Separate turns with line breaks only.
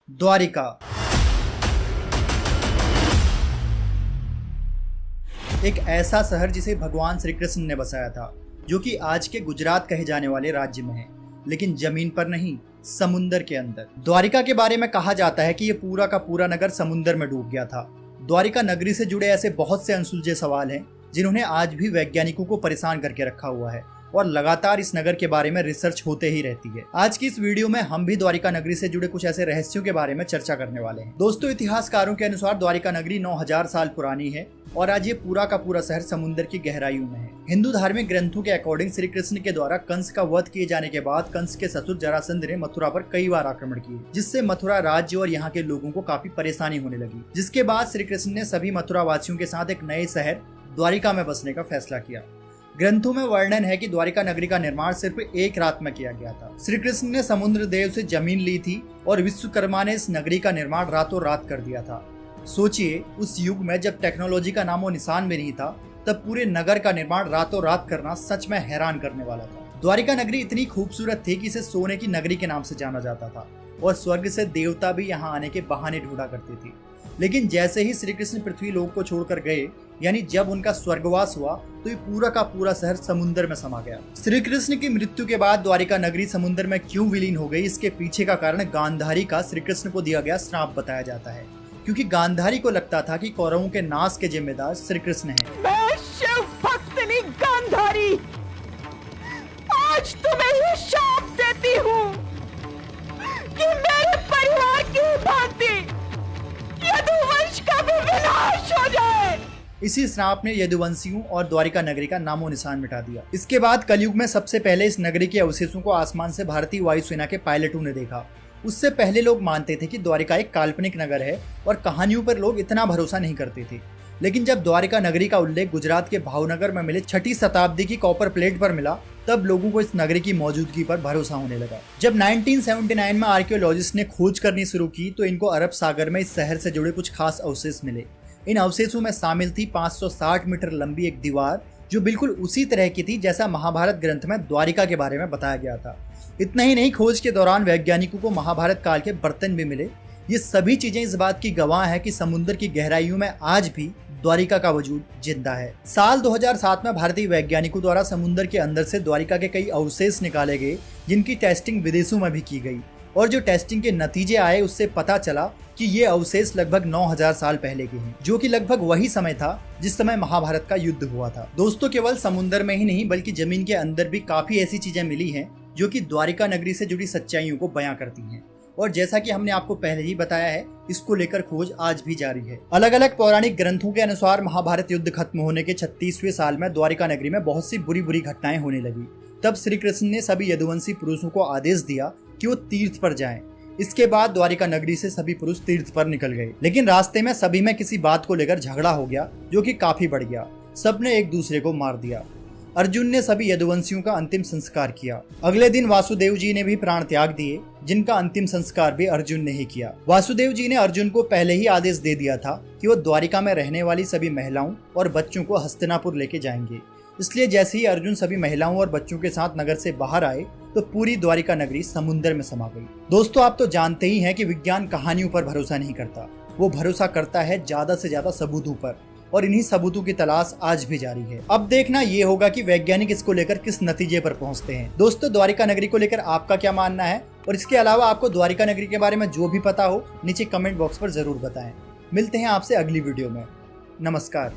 द्वारिका एक ऐसा शहर जिसे भगवान श्री कृष्ण ने बसाया था, जो कि आज के गुजरात कहे जाने वाले राज्य में है, लेकिन जमीन पर नहीं, समुंदर के अंदर। द्वारिका के बारे में कहा जाता है कि यह पूरा का पूरा नगर समुंदर में डूब गया था। द्वारिका नगरी से जुड़े ऐसे बहुत से अनसुलझे सवाल हैं जिन्होंने आज भी वैज्ञानिकों को परेशान करके रखा हुआ है और लगातार इस नगर के बारे में रिसर्च होते ही रहती है। आज की इस वीडियो में हम भी द्वारिका नगरी से जुड़े कुछ ऐसे रहस्यों के बारे में चर्चा करने वाले हैं। दोस्तों, इतिहासकारों के अनुसार द्वारिका नगरी 9000 साल पुरानी है और आज ये पूरा का पूरा शहर समुद्र की गहराइयों में है। हिंदू धार्मिक ग्रंथों के अकॉर्डिंग श्री कृष्ण के द्वारा कंस का वध किए जाने के बाद कंस के ससुर जरासंध ने मथुरा पर कई बार आक्रमण किए, जिससे मथुरा राज्य और यहाँ के लोगों को काफी परेशानी होने लगी। जिसके बाद श्री कृष्ण ने सभी मथुरा वासियों के साथ एक नए शहर द्वारिका में बसने का फैसला किया। ग्रंथों में वर्णन है कि द्वारिका नगरी का निर्माण सिर्फ एक रात में किया गया था। श्री कृष्ण ने समुद्र देव से जमीन ली थी और विश्वकर्मा ने इस नगरी का निर्माण रातों रात कर दिया था। सोचिए, उस युग में जब टेक्नोलॉजी का नामो निशान भी नहीं था, तब पूरे नगर का निर्माण रातों रात करना सच में हैरान करने वाला था। द्वारिका नगरी इतनी खूबसूरत थी कि इसे सोने की नगरी के नाम से जाना जाता था और स्वर्ग से देवता भी यहाँ आने के बहाने ढूंढा करते थे। लेकिन जैसे ही श्री कृष्ण पृथ्वी लोक को छोड़कर गए, यानी जब उनका स्वर्गवास हुआ, तो ये पूरा का पूरा शहर समुद्र में समा गया। श्री कृष्ण की मृत्यु के बाद द्वारिका नगरी समुद्र में क्यों विलीन हो गई, इसके पीछे का कारण गांधारी का श्री कृष्ण को दिया गया श्राप बताया जाता है, क्योंकि गांधारी को लगता था कि कौरवों के नाश के जिम्मेदार श्री कृष्ण हैं।
मैं शिव भक्तनी गांधारी आज तुम्हें ये शाप देती हूँ कि मेरे परिवार की भांति यदुवंश का भी विनाश हो जाए।
इसी श्राप ने यदुवंशियों और द्वारिका नगरी का नामो निशान मिटा दिया। इसके बाद कलयुग में सबसे पहले इस नगरी के अवशेषों को आसमान से भारतीय वायुसेना के पायलटों ने देखा। उससे पहले लोग मानते थे कि द्वारिका एक काल्पनिक नगर है और कहानियों पर लोग इतना भरोसा नहीं करते थे। लेकिन जब द्वारिका नगरी का उल्लेख गुजरात के भावनगर में मिले 6ठी शताब्दी की कॉपर प्लेट पर मिला, तब लोगों को इस नगरी की मौजूदगी पर भरोसा होने लगा। जब 1979 में आर्कियोलॉजिस्ट ने खोज करनी शुरू की, तो इनको अरब सागर में इस शहर से जुड़े कुछ खास अवशेष मिले। इन अवशेषों में शामिल थी 560 मीटर लंबी एक दीवार, जो बिल्कुल उसी तरह की थी जैसा महाभारत ग्रंथ में द्वारिका के बारे में बताया गया था। इतना ही नहीं, खोज के दौरान वैज्ञानिकों को महाभारत काल के बर्तन भी मिले। ये सभी चीजें इस बात की गवाह है कि समुद्र की गहराइयों में आज भी द्वारिका का वजूद जिंदा है। साल 2007 में भारतीय वैज्ञानिकों द्वारा समुद्र के अंदर से द्वारिका के कई अवशेष निकाले गए, जिनकी टेस्टिंग विदेशों में भी की गई, और जो टेस्टिंग के नतीजे आए उससे पता चला कि ये अवशेष लगभग 9000 साल पहले के हैं, जो कि लगभग वही समय था जिस समय महाभारत का युद्ध हुआ था। दोस्तों, केवल समुद्र में ही नहीं बल्कि जमीन के अंदर भी काफी ऐसी चीजें मिली हैं जो कि द्वारिका नगरी से जुड़ी सच्चाइयों को बयां करती हैं। और जैसा कि हमने आपको पहले ही बताया है, इसको लेकर खोज आज भी जारी है। अलग अलग पौराणिक ग्रंथों के अनुसार महाभारत युद्ध खत्म होने के 36वें साल में द्वारिका नगरी में बहुत सी बुरी बुरी घटनाएं होने लगी। तब श्री कृष्ण ने सभी यदुवंशी पुरुषों को आदेश दिया कि वो तीर्थ पर जाएं। इसके बाद द्वारिका नगरी से सभी पुरुष तीर्थ पर निकल गए, लेकिन रास्ते में सभी में किसी बात को लेकर झगड़ा हो गया, जो कि काफी बढ़ गया। सबने एक दूसरे को मार दिया। अर्जुन ने सभी यदुवंशियों का अंतिम संस्कार किया। अगले दिन वासुदेव जी ने भी प्राण त्याग दिए, जिनका अंतिम संस्कार भी अर्जुन ने ही किया। वासुदेव जी ने अर्जुन को पहले ही आदेश दे दिया था कि वो द्वारिका में रहने वाली सभी महिलाओं और बच्चों को हस्तिनापुर लेके जाएंगे। इसलिए जैसे ही अर्जुन सभी महिलाओं और बच्चों के साथ नगर से बाहर आए, तो पूरी द्वारिका नगरी समुद्र में समा गई। दोस्तों, आप तो जानते ही हैं कि विज्ञान कहानियों पर भरोसा नहीं करता, वो भरोसा करता है ज्यादा से ज्यादा सबूतों पर, और इन्हीं सबूतों की तलाश आज भी जारी है। अब देखना ये होगा कि वैज्ञानिक इसको लेकर किस नतीजे पर पहुंचते हैं। दोस्तों, द्वारिका नगरी को लेकर आपका क्या मानना है, और इसके अलावा आपको द्वारिका नगरी के बारे में जो भी पता हो, नीचे कमेंट बॉक्स पर जरूर बताएं। मिलते हैं आपसे अगली वीडियो में। नमस्कार।